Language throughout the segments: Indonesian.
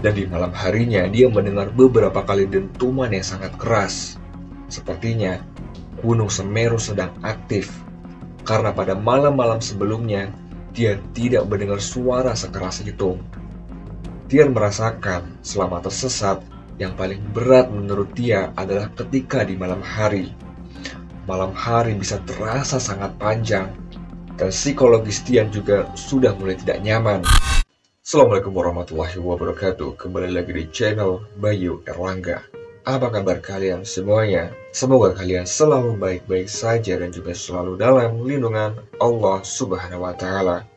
Dan di malam harinya dia mendengar beberapa kali dentuman yang sangat keras. Sepertinya Gunung Semeru sedang aktif, karena pada malam-malam sebelumnya dia tidak mendengar suara sekeras itu. Dia merasakan selama tersesat yang paling berat menurut dia adalah ketika di malam hari. Malam hari bisa terasa sangat panjang, dan psikologis Tian juga sudah mulai tidak nyaman. Assalamualaikum warahmatullahi wabarakatuh. Kembali lagi di channel Bayu Erlangga. Apa kabar kalian semuanya? Semoga kalian selalu baik-baik saja dan juga selalu dalam lindungan Allah Subhanahu wa Ta'ala.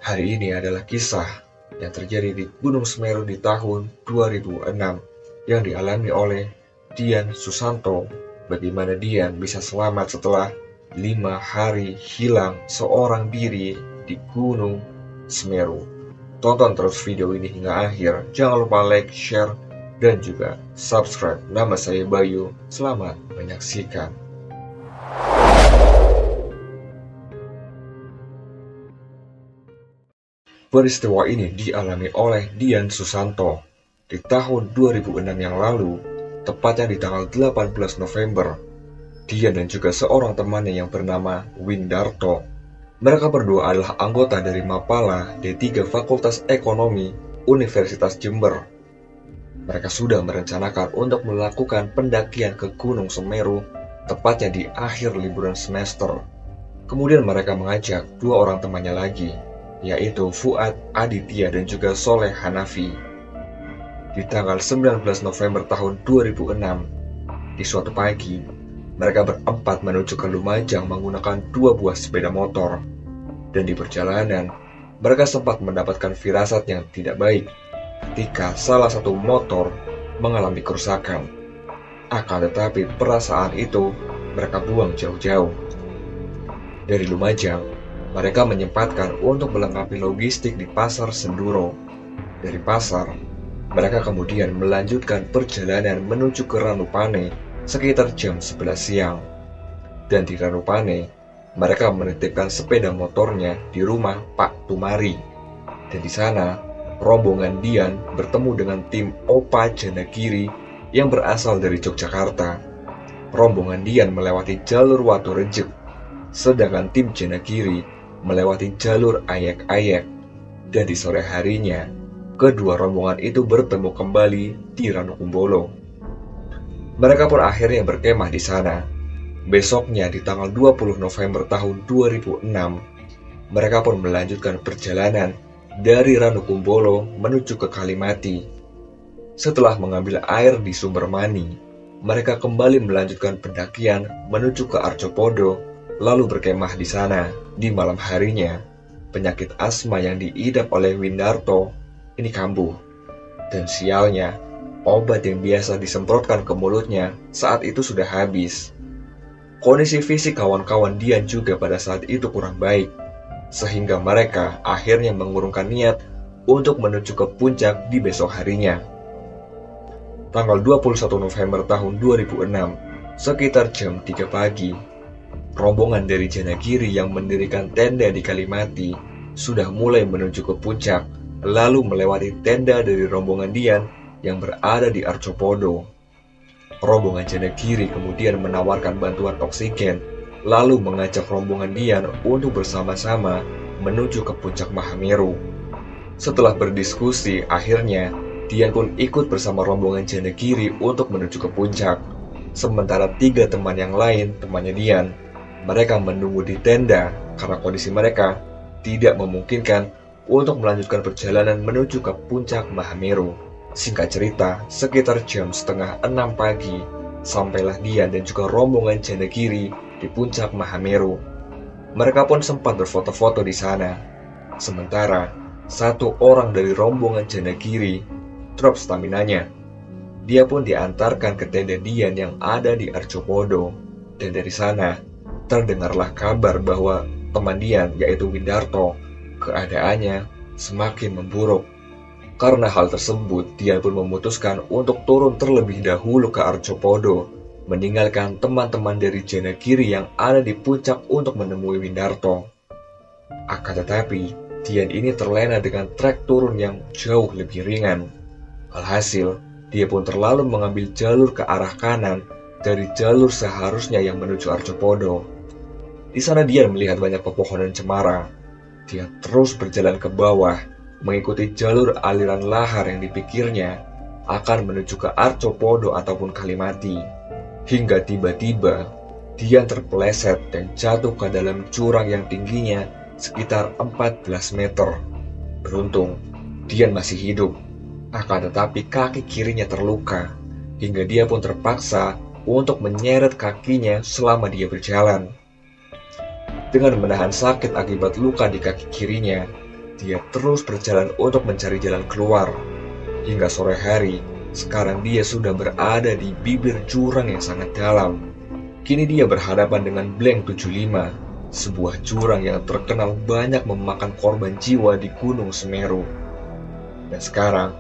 Hari ini adalah kisah yang terjadi di Gunung Semeru di tahun 2006 yang dialami oleh Dian Susanto. Bagaimana Dian bisa selamat setelah 5 hari hilang seorang diri di Gunung Semeru. Tonton terus video ini hingga akhir. Jangan lupa like, share, dan juga subscribe. Nama saya Bayu. Selamat menyaksikan. Peristiwa ini dialami oleh Dian Susanto di tahun 2006 yang lalu, tepatnya di tanggal 18 November. Dian dan juga seorang temannya yang bernama Windarto. Mereka berdua adalah anggota dari Mapala D3 Fakultas Ekonomi Universitas Jember. Mereka sudah merencanakan untuk melakukan pendakian ke Gunung Semeru, tepatnya di akhir liburan semester. Kemudian mereka mengajak dua orang temannya lagi, yaitu Fuad Aditya dan juga Soleh Hanafi. Di tanggal 19 November tahun 2006, di suatu pagi, mereka berempat menuju ke Lumajang menggunakan 2 buah sepeda motor. Dan di perjalanan, mereka sempat mendapatkan firasat yang tidak baik ketika salah satu motor mengalami kerusakan. Akan tetapi perasaan itu mereka buang jauh-jauh. Dari Lumajang, mereka menyempatkan untuk melengkapi logistik di Pasar Senduro. Dari pasar, mereka kemudian melanjutkan perjalanan menuju ke Ranupane sekitar jam 11 siang. Dan di Ranupane, mereka menitipkan sepeda motornya di rumah Pak Tumari. Dan di sana, rombongan Dian bertemu dengan tim Opa Janagiri yang berasal dari Yogyakarta. Rombongan Dian melewati jalur Watu Rejek, sedangkan tim Janagiri melewati jalur Ayek-Ayek. Dan di sore harinya, kedua rombongan itu bertemu kembali di Ranukumbolo. Mereka pun akhirnya berkemah di sana. Besoknya di tanggal 20 November tahun 2006, mereka pun melanjutkan perjalanan dari Ranukumbolo menuju ke Kalimati. Setelah mengambil air di Sumber Mani, mereka kembali melanjutkan pendakian menuju ke Arjopodo, lalu berkemah di sana. Di malam harinya, penyakit asma yang diidap oleh Windarto ini kambuh. Dan sialnya, obat yang biasa disemprotkan ke mulutnya saat itu sudah habis. Kondisi fisik kawan-kawan Dian juga pada saat itu kurang baik, sehingga mereka akhirnya mengurungkan niat untuk menuju ke puncak di besok harinya. Tanggal 21 November tahun 2006, sekitar jam 3 pagi, rombongan dari Janagiri yang mendirikan tenda di Kalimati sudah mulai menuju ke puncak, lalu melewati tenda dari rombongan Dian yang berada di Arjopodo. Rombongan Janagiri kemudian menawarkan bantuan oksigen, lalu mengajak rombongan Dian untuk bersama-sama menuju ke puncak Mahameru. Setelah berdiskusi, akhirnya Dian pun ikut bersama rombongan Janagiri untuk menuju ke puncak. Sementara 3 teman yang lain, temannya Dian, mereka menunggu di tenda karena kondisi mereka tidak memungkinkan untuk melanjutkan perjalanan menuju ke puncak Mahameru. Singkat cerita, sekitar jam setengah 6 pagi, sampailah Dian dan juga rombongan Janagiri di puncak Mahameru. Mereka pun sempat berfoto-foto di sana. Sementara, satu orang dari rombongan Janagiri drop staminanya. Dia pun diantarkan ke tenda Dian yang ada di Arjopodo. Dan dari sana, terdengarlah kabar bahwa teman Dian, yaitu Windarto, keadaannya semakin memburuk. Karena hal tersebut, Dian pun memutuskan untuk turun terlebih dahulu ke Arjopodo, meninggalkan teman-teman dari Janagiri yang ada di puncak untuk menemui Windarto. Akan tetapi, Dian ini terlena dengan trek turun yang jauh lebih ringan. Alhasil, dia pun terlalu mengambil jalur ke arah kanan dari jalur seharusnya yang menuju Arjopodo. Di sana dia melihat banyak pepohonan cemara. Dia terus berjalan ke bawah, mengikuti jalur aliran lahar yang dipikirnya akan menuju ke Arjopodo ataupun Kalimati. Hingga tiba-tiba, dia terpeleset dan jatuh ke dalam jurang yang tingginya sekitar 14 meter. Beruntung, Dian masih hidup. Akan tetapi kaki kirinya terluka, hingga dia pun terpaksa untuk menyeret kakinya selama dia berjalan. Dengan menahan sakit akibat luka di kaki kirinya, dia terus berjalan untuk mencari jalan keluar. Hingga sore hari, sekarang dia sudah berada di bibir jurang yang sangat dalam. Kini dia berhadapan dengan Blank 75, sebuah jurang yang terkenal banyak memakan korban jiwa di Gunung Semeru. Dan sekarang,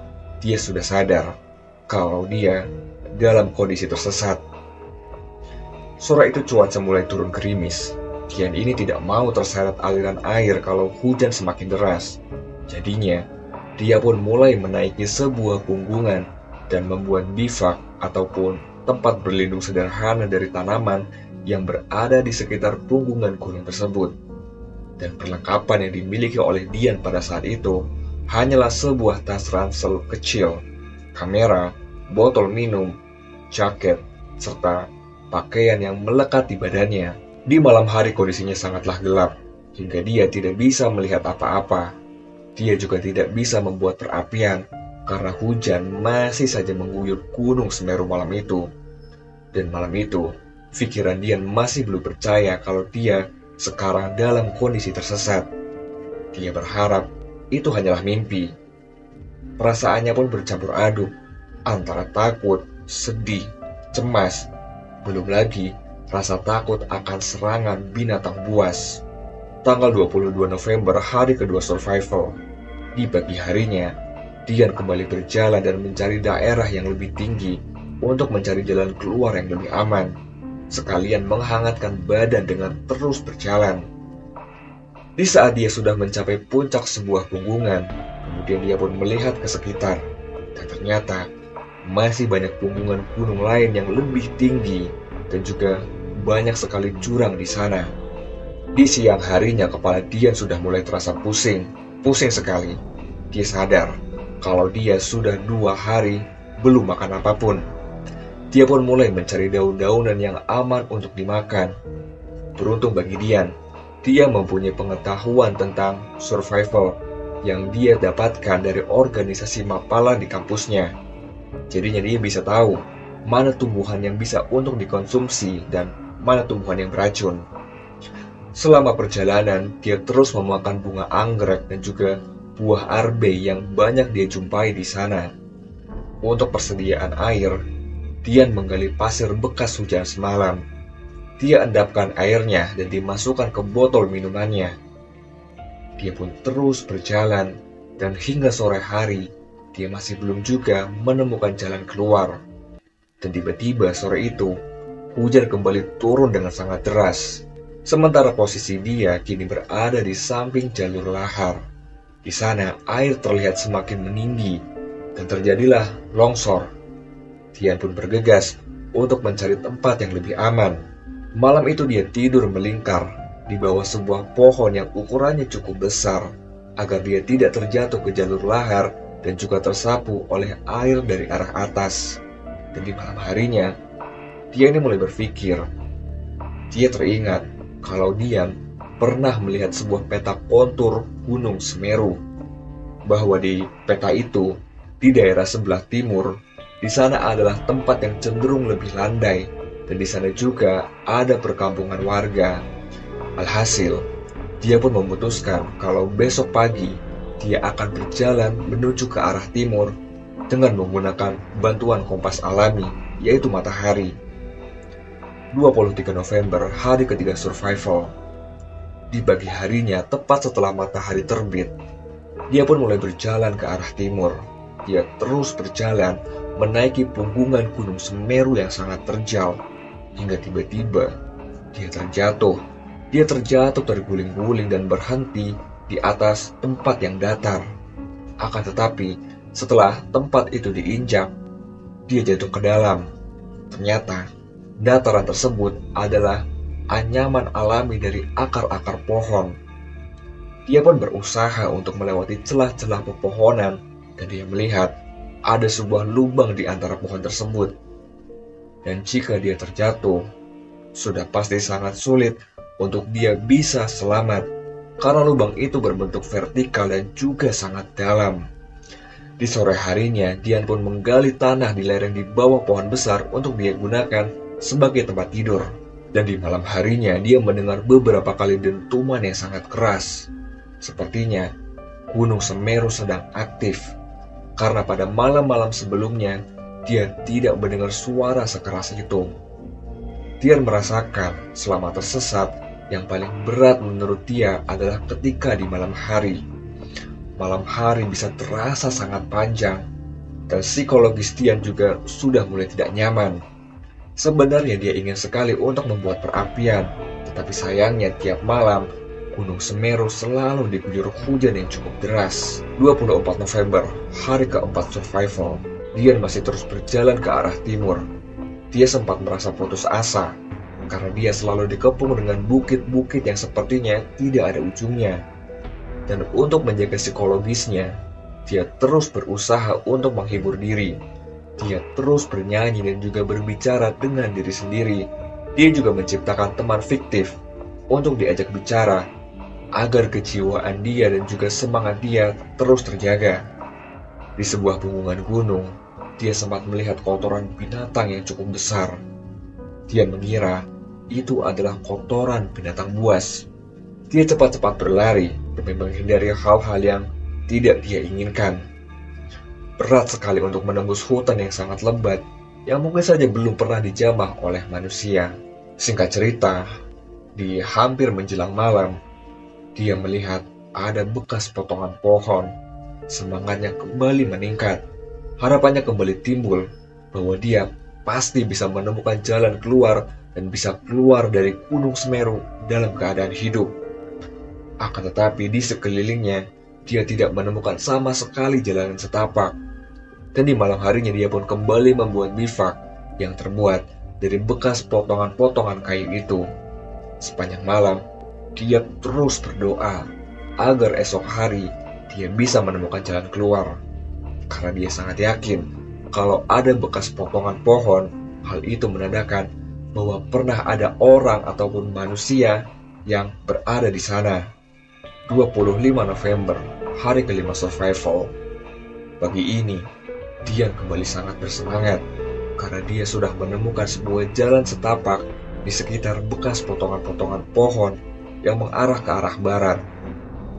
dia sudah sadar kalau dia dalam kondisi tersesat. Sore itu cuaca mulai turun gerimis. Dian ini tidak mau terseret aliran air kalau hujan semakin deras. Jadinya, dia pun mulai menaiki sebuah punggungan dan membuat bivak ataupun tempat berlindung sederhana dari tanaman yang berada di sekitar punggungan gunung tersebut. Dan perlengkapan yang dimiliki oleh Dian pada saat itu hanyalah sebuah tas ransel kecil, kamera, botol minum, jaket, serta pakaian yang melekat di badannya. Di malam hari kondisinya sangatlah gelap, hingga dia tidak bisa melihat apa-apa. Dia juga tidak bisa membuat perapian, karena hujan masih saja mengguyur Gunung Semeru malam itu. Dan malam itu, pikiran Dian masih belum percaya kalau dia sekarang dalam kondisi tersesat. Dia berharap itu hanyalah mimpi. Perasaannya pun bercampur aduk, antara takut, sedih, cemas, belum lagi rasa takut akan serangan binatang buas. Tanggal 22 November, hari kedua survival. Di pagi harinya, Dian kembali berjalan dan mencari daerah yang lebih tinggi untuk mencari jalan keluar yang lebih aman, sekalian menghangatkan badan dengan terus berjalan. Di saat dia sudah mencapai puncak sebuah punggungan, kemudian dia pun melihat ke sekitar, dan ternyata masih banyak punggungan gunung lain yang lebih tinggi dan juga banyak sekali jurang di sana. Di siang harinya kepala Dian sudah mulai terasa pusing sekali. Dia sadar kalau dia sudah 2 hari belum makan apapun. Dia pun mulai mencari daun-daunan yang aman untuk dimakan. Beruntung bagi Dian, dia mempunyai pengetahuan tentang survival yang dia dapatkan dari organisasi Mapala di kampusnya. Jadinya dia bisa tahu mana tumbuhan yang bisa untuk dikonsumsi dan mana tumbuhan yang beracun. Selama perjalanan, dia terus memakan bunga anggrek dan juga buah arbe yang banyak dia jumpai di sana. Untuk persediaan air, Dian menggali pasir bekas hujan semalam. Dia endapkan airnya dan dimasukkan ke botol minumannya. Dia pun terus berjalan, dan hingga sore hari, dia masih belum juga menemukan jalan keluar. Dan tiba-tiba sore itu, hujan kembali turun dengan sangat deras. Sementara posisi dia kini berada di samping jalur lahar. Di sana air terlihat semakin meninggi dan terjadilah longsor. Dian pun bergegas untuk mencari tempat yang lebih aman. Malam itu dia tidur melingkar di bawah sebuah pohon yang ukurannya cukup besar agar dia tidak terjatuh ke jalur lahar dan juga tersapu oleh air dari arah atas. Dan di malam harinya, dia ini mulai berpikir. Dia teringat kalau Dian pernah melihat sebuah peta kontur Gunung Semeru, bahwa di peta itu, di daerah sebelah timur, di sana adalah tempat yang cenderung lebih landai, dan di sana juga ada perkampungan warga. Alhasil, dia pun memutuskan kalau besok pagi dia akan berjalan menuju ke arah timur dengan menggunakan bantuan kompas alami, yaitu matahari. 23 November, hari ketiga survival. Di pagi harinya, tepat setelah matahari terbit, dia pun mulai berjalan ke arah timur. Dia terus berjalan menaiki punggungan Gunung Semeru yang sangat terjal, hingga tiba-tiba dia terjatuh. Dia terjatuh terguling-guling dan berhenti di atas tempat yang datar. Akan tetapi, Setelah tempat itu diinjak, dia jatuh ke dalam. Ternyata, dataran tersebut adalah anyaman alami dari akar-akar pohon. Dia pun berusaha untuk melewati celah-celah pepohonan, dan dia melihat ada sebuah lubang di antara pohon tersebut. Dan jika dia terjatuh, sudah pasti sangat sulit untuk dia bisa selamat, karena lubang itu berbentuk vertikal dan juga sangat dalam. Di sore harinya, Dian pun menggali tanah di lereng di bawah pohon besar untuk dia gunakan sebagai tempat tidur. Dan di malam harinya, dia mendengar beberapa kali dentuman yang sangat keras. Sepertinya Gunung Semeru sedang aktif, karena pada malam-malam sebelumnya, dia tidak mendengar suara sekeras itu. Dian merasakan selama tersesat, yang paling berat menurut dia adalah ketika di malam hari. Malam hari bisa terasa sangat panjang, dan psikologis Dian juga sudah mulai tidak nyaman. Sebenarnya dia ingin sekali untuk membuat perapian, tetapi sayangnya tiap malam, Gunung Semeru selalu diguyur hujan yang cukup deras. 24 November, hari keempat survival, Dian masih terus berjalan ke arah timur. Dia sempat merasa putus asa, karena dia selalu dikepung dengan bukit-bukit yang sepertinya tidak ada ujungnya. Dan untuk menjaga psikologisnya, dia terus berusaha untuk menghibur diri. Dia terus bernyanyi dan juga berbicara dengan diri sendiri. Dia juga menciptakan teman fiktif untuk diajak bicara, agar kejiwaan dia dan juga semangat dia terus terjaga. Di sebuah punggungan gunung, dia sempat melihat kotoran binatang yang cukup besar. Dia mengira itu adalah kotoran binatang buas. Dia cepat-cepat berlari demi menghindari hal-hal yang tidak dia inginkan. Berat sekali untuk menembus hutan yang sangat lebat, yang mungkin saja belum pernah dijamah oleh manusia. Singkat cerita, di hampir menjelang malam, dia melihat ada bekas potongan pohon. Semangatnya kembali meningkat. Harapannya kembali timbul bahwa dia pasti bisa menemukan jalan keluar dan bisa keluar dari Gunung Semeru dalam keadaan hidup. Akan tetapi di sekelilingnya, dia tidak menemukan sama sekali jalanan setapak. Dan di malam harinya dia pun kembali membuat bivak yang terbuat dari bekas potongan-potongan kayu itu. Sepanjang malam, dia terus berdoa agar esok hari dia bisa menemukan jalan keluar. Karena dia sangat yakin kalau ada bekas potongan pohon, hal itu menandakan bahwa pernah ada orang ataupun manusia yang berada di sana. 25 November, hari kelima survival. Pagi ini, Dian kembali sangat bersemangat karena dia sudah menemukan sebuah jalan setapak di sekitar bekas potongan-potongan pohon yang mengarah ke arah barat.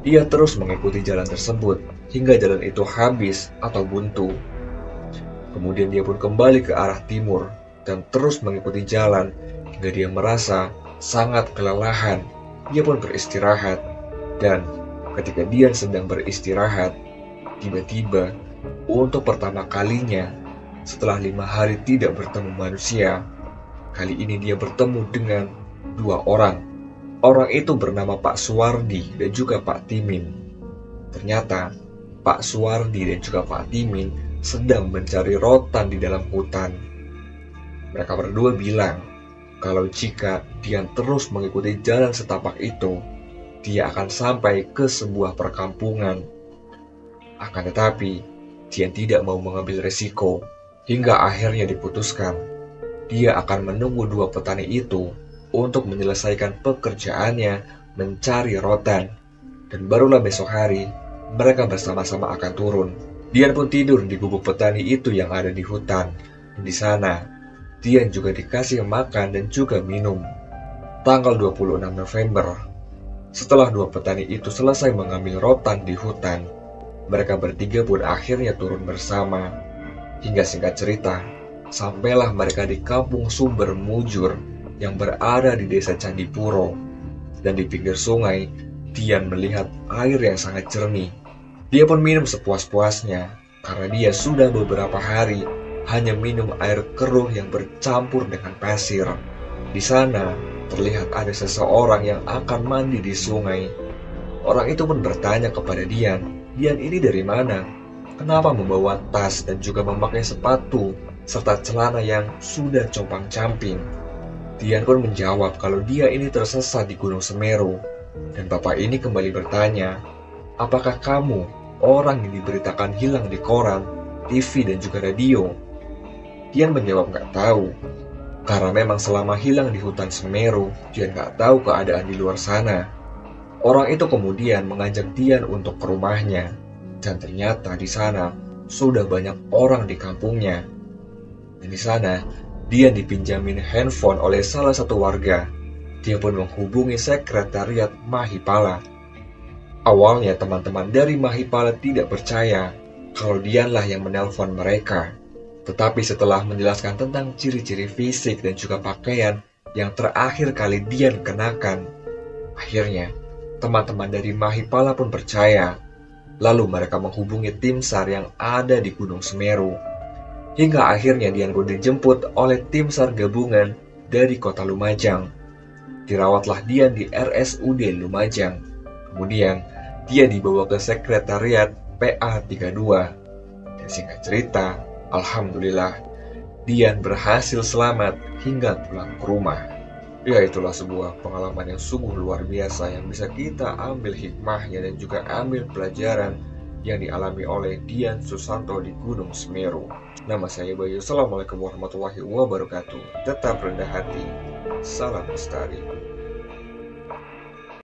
Dia terus mengikuti jalan tersebut hingga jalan itu habis atau buntu. Kemudian dia pun kembali ke arah timur dan terus mengikuti jalan hingga dia merasa sangat kelelahan. Dia pun beristirahat, dan ketika dia sedang beristirahat, tiba-tiba untuk pertama kalinya setelah 5 hari tidak bertemu manusia, kali ini dia bertemu dengan 2 orang. Orang itu bernama Pak Suwardi dan juga Pak Timin. Ternyata Pak Suwardi dan juga Pak Timin sedang mencari rotan di dalam hutan. Mereka berdua bilang kalau jika Dian terus mengikuti jalan setapak itu, dia akan sampai ke sebuah perkampungan. Akan tetapi, Dian tidak mau mengambil resiko, hingga akhirnya diputuskan. Dia akan menunggu 2 petani itu untuk menyelesaikan pekerjaannya mencari rotan. Dan barulah besok hari, mereka bersama-sama akan turun. Dian pun tidur di gubuk petani itu yang ada di hutan. Di sana, Dian juga dikasih makan dan juga minum. Tanggal 26 November, setelah 2 petani itu selesai mengambil rotan di hutan, mereka bertiga pun akhirnya turun bersama. Hingga singkat cerita, sampailah mereka di kampung Sumber Mujur yang berada di desa Candipuro. Dan di pinggir sungai, Dian melihat air yang sangat jernih. Dia pun minum sepuas-puasnya, karena dia sudah beberapa hari hanya minum air keruh yang bercampur dengan pasir. Di sana, terlihat ada seseorang yang akan mandi di sungai. Orang itu pun bertanya kepada Dian, "Dian, ini dari mana? Kenapa membawa tas dan juga memakai sepatu serta celana yang sudah compang-camping? Dian pun menjawab kalau dia ini tersesat di Gunung Semeru. Dan bapak ini kembali bertanya, apakah kamu orang yang diberitakan hilang di koran, TV dan juga radio? Dian menjawab nggak tahu. Karena memang selama hilang di hutan Semeru, Dian nggak tahu keadaan di luar sana. Orang itu kemudian mengajak Dian untuk ke rumahnya. Dan ternyata di sana sudah banyak orang di kampungnya. Dan di sana, Dian dipinjamin handphone oleh salah satu warga. Dia pun menghubungi sekretariat Mahipala. Awalnya teman-teman dari Mahipala tidak percaya kalau Dianlah yang menelpon mereka. Tetapi setelah menjelaskan tentang ciri-ciri fisik dan juga pakaian yang terakhir kali Dian kenakan, akhirnya teman-teman dari Mahipala pun percaya. Lalu mereka menghubungi tim SAR yang ada di Gunung Semeru. Hingga akhirnya Dian pun dijemput oleh tim SAR gabungan dari kota Lumajang. Dirawatlah Dian di RSUD Lumajang. Kemudian dia dibawa ke sekretariat PA32. Dan singkat cerita, alhamdulillah, Dian berhasil selamat hingga pulang ke rumah. Ya, itulah sebuah pengalaman yang sungguh luar biasa yang bisa kita ambil hikmahnya dan juga ambil pelajaran yang dialami oleh Dian Susanto di Gunung Semeru. Nama saya Bayu. Assalamualaikum warahmatullahi wabarakatuh. Tetap rendah hati. Salam lestari.